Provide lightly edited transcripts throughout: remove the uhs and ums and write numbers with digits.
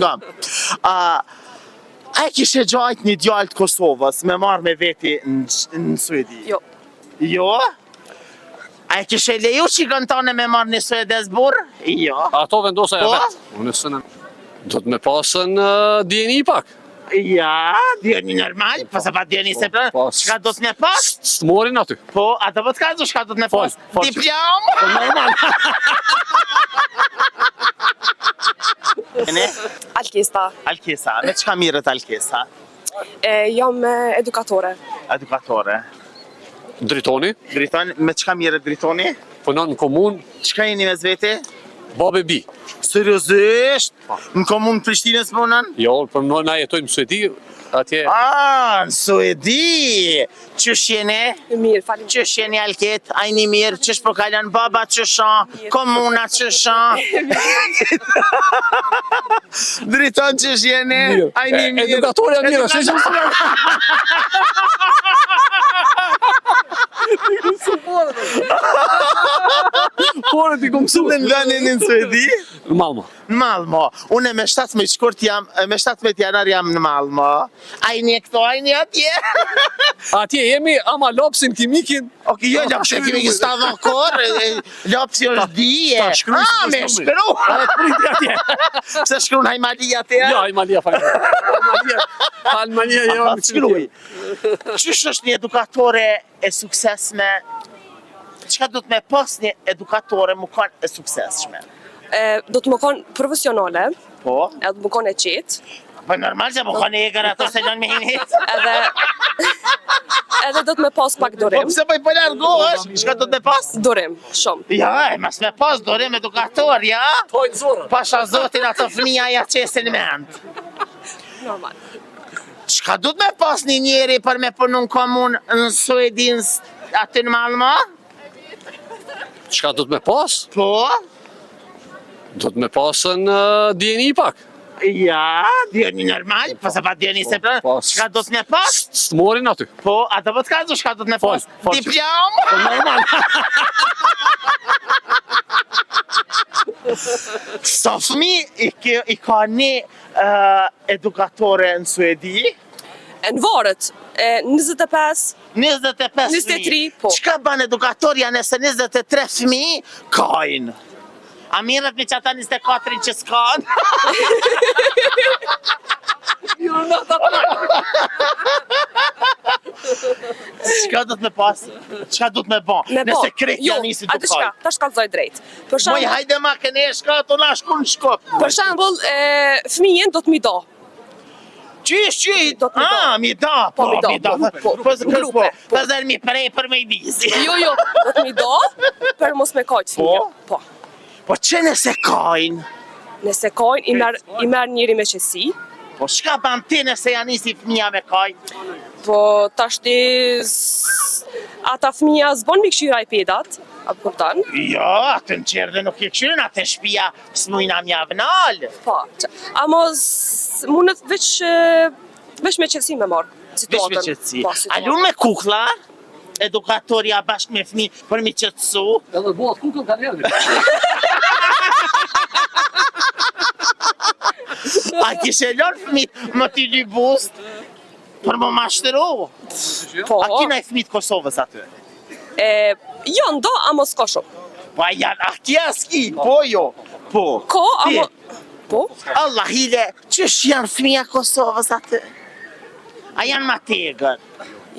ngam. A e kishe gjajt një djallë të Kosovës me marrë me veti në Suedi? Jo. Jo? A e kishe leju qikën tane me marrë një Suedes burë? Jo. Ato vendosa ja Po? vetë. Unë sënë do të me pasën djeni pak. Ja, djeni normal, pa se pa djeni se pra, qka do të me pas? Së morin aty. Po, a të vëtë kazu shka do të me pas? Fal. Diplom? Po normal. Alkista. Alkesa, me qka mirët Alkesa? Jam edukatore. Edukatore. Dritoni, Dritoni, me qka mirët Dritoni? punon në komunë, Qka jeni me zveti? babe bi. Seriozisht? Në komunë Prishtinës punën? Jo, për na jetojmë në Suedi, atje Në Suedi! Qysh jeni? Mirë, falim. Qysh jeni Alket? Ajni mirë? Qysh po kalon baba qysha? Komuna qysha? Driton qysh jeni? Ajni mirë? Edukatorja mirë, se që më Porë t'i kom Në vendin në Suedi? Në Malmo. Në Malmo. Unë me 17 shkurt jam, me 17 janar jam në Malmo. Ajni e këto, ajni atje. Atje jemi ama lopsin kimikin. Oke, jo, lopsi kimi ki sta dhokor, lopsi është dije. Me shkru. Priti atje. Pse shkru në Hajmalia te? Jo, Hajmalia falem. Hajmalia jo. Shkruj. Qysh është një edukatore e suksesme? Qka do të me pas një edukatore më kanë e suksesshme? Do të më konë profesionale, Po? edhe më konë e qitë, Po normal që më kanë e egar ato se lën me hinit. edhe do të me pas pak Po durim. pse po i përlargohesh? Çka do të me pas? Durim, shumë. Ja, mas me pas dorim edukator, ja? Tojnë zorë. Pasha zotin ato fëmija ja qesin mend. Normal. Çka do të me pas një njeri për me punu në komunë në Suedin aty në Malmo? Qka do të me pas? Po? Do të me pasën djeni pak. Ja, djeni normal, pa se pa djeni se pra, çka do të me pas? Së morin aty. Po, a të vëtë kazu shka do të me pas? Fal. Diplom? Po normal. Sa fëmi i ka një edukatore në Suedi? Në varët, 25, 25 23, po. Qka ban edukatorja nëse 23 fëmi kajnë? A mirët me që ata 24 që s'kanë? Qka do të me pas? Qka do të me ban? Nëse krejt janë nisi atë dukaj. shka, ta shkallëzoj drejt. Për Moj, shembull, hajde ma këne e shka, të na shku në shkop. për shembull, fëmijën do të mi do. Qysh? Do t'mi do. Mi da, Po, mi do, grupe. Po zërë mi prej për me i dizi. Jo, do të mi do, për mos me kajtë fëmijën. Po. Po që nëse kajnë? Nëse kajnë, i merë njëri me qësi, Po shka ban ti nëse janë nisi fëmija me kajnë? po tashti ata fëmija zbon mi këshira i pedat, apo kuptan? Jo, atë në qërë dhe nuk e këshyrën, atë në shpia s'mujna mja vënalë. Po, mos mundet veç me qësi me marë. Vish me qëtësi. Po, Alun me kukla, edukatorja bashkë me fëmi për mi qëtësu. Edhe bëhat kukën ka njerë. A kishe lor fëmit më t'i ly bust për më mashtëru. Po, A kina i fëmit Kosovës aty? jo, ndo, a mos ka shumë. Po a janë, a kja s'ki, po jo. Po. Ko, a Ti, mo... Po? Allah hile, qësh janë fëmija Kosovës aty? A janë ma tegër?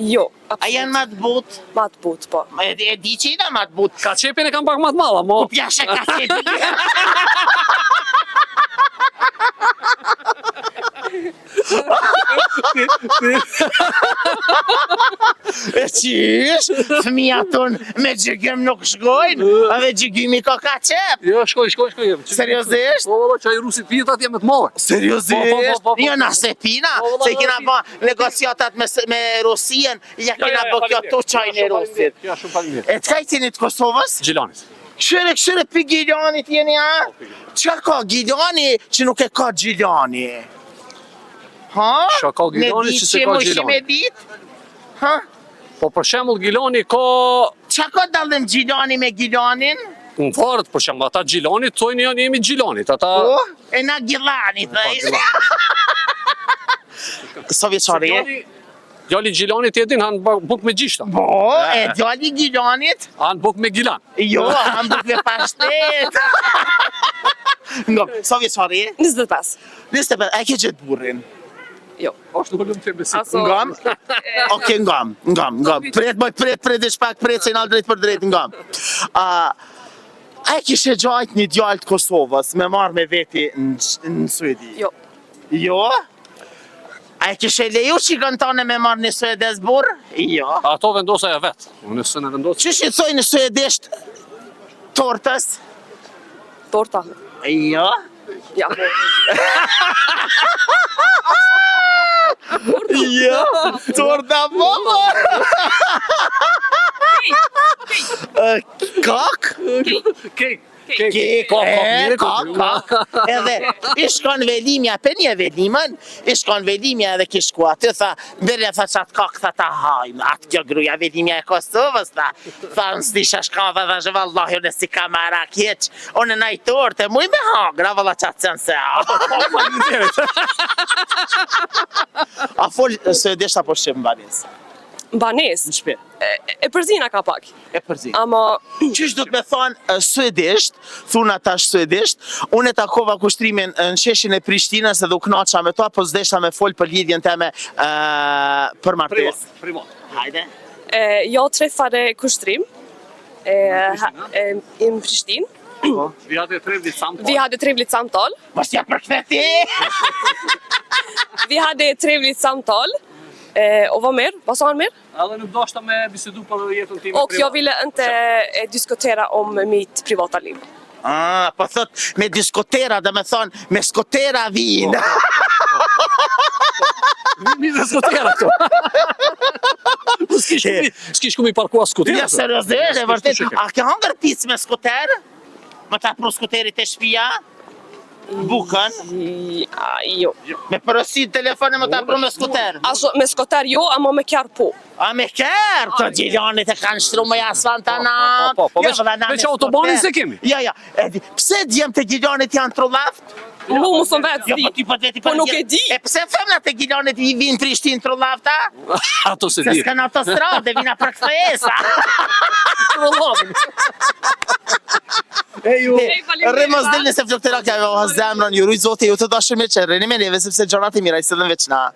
Jo, A janë ma të but? ma të but, po. E di që jena ma të but. Ka qepin e kam pak ma të malla, mo. Pjashe ka se di. E qish, fëmija tonë me gjygim nuk shkojnë, edhe gjygimi ka qep. Jo, shkoj. Seriozisht? Po, valla, qaj rusit pijet atje me të mallë. Seriozisht? Po. Jo, na se pina, se i kina ba negociatat me Rusien, ja kina bë kjo tu qajnë e Rusit. Ja, shumë falë mirë. E të kajtë jeni të Kosovës? Gjilanit. Këshire për Gjilanit jeni, a? Qa ka Gjilani që nuk e ka Gjilani? Ha? Qa ka Gjilani që se ka Gjilani? Me dit? Ha? Po për shembull Gjilani ka Qa ka dallim Gjilani me Gilanin? Në fort, për shembull, ata Gjilonit thojnë jemi Gjilonit, ata Po, e na Gjilanit, Sa vjeçari je? Djali Gjilonit e din han buk me gjishta. Po, e djali Gjilanit? Han buk me gilan. Jo, han buk me pashtet. Ngam, sa vjeçari je? 25. 25, a ke gjetë burrin? Jo. Është nuk të besim. Also, Ngam? Okej, ngam. Pret dhe shpak, pret se në drejt për drejt, ngam. A e kishe gjajt një djallë të Kosovës me marrë me veti në Suedi? Jo. Jo? A e kishe leju qikën tane me marrë një suedes burr? Jo. Ato vendosa ja vet. Unë s'e vendos. Që shqitsoj në suedesht tortës? Torta. Jo. Ja. Jo, torta bobo. Kak? Kek. Kek, kak. Edhe ishkon velimja, për një velimën, ishkon velimja edhe kishku aty, tha, bërja tha qatë kak, tha ta hajmë, atë kjo gruja velimja e Kosovës, tha, në s'disha shkava, tha që vallahi, unë si kamara kjeq, unë në torte, muj me hagra, valla qatë cënë se a fol suedesht apo shqip banes? Banes. Në shpi. E përzina ka pak. E përzi. Ama Qysh do të me thonë suedisht, thuna tash suedisht, unë e takova kushtrimin në sheshin e Prishtinës edhe u knaqa me to, po s'deshta me fol për lidhjen teme për martes. Privat. Hajde. jag träffade Kustrim i Prishtin. Vi hade ett trevligt samtal. Vi hade ett trevligt samtal. Mos ja përktheti! Vi hade ett trevligt samtal. Och vad mer? Vad sa han mer? Edhe nuk dashta me bisedu për jetën time. Och jag ville inte diskutera om mitt privata liv. Ah, po thot me diskotera, dhe me thonë me skotera vinë. Mi dhe skotera këto. S'kish ku mi parkua skotera. Ja, seriozisht, e vërtet. A ke hangër picë me skoter? Me ta pru skoterit e shtëpia? Bukën? Jo. Me përësi telefoni me ta pru me skoter? Alltså med skoter jo, ama med kar på. A me kërë, të Gjilonit e kanë shtru me asfaltana. Po, veç autobanin se kemi. Ja, pse djem të Gjilonit janë trullaft? Mu som vet Jo, po ti po veti Po nuk e di. E pse femnat e Gjilonit i vinë Prishtinë trullafta? Ato se Se di. s'kan autostradë, vina për kthesa. Rre mos dilni se flokterak ja zemrën, ju rujt zote, ju të dashur me që rreni me neve sepse gjonat e mira i sëllën veç na.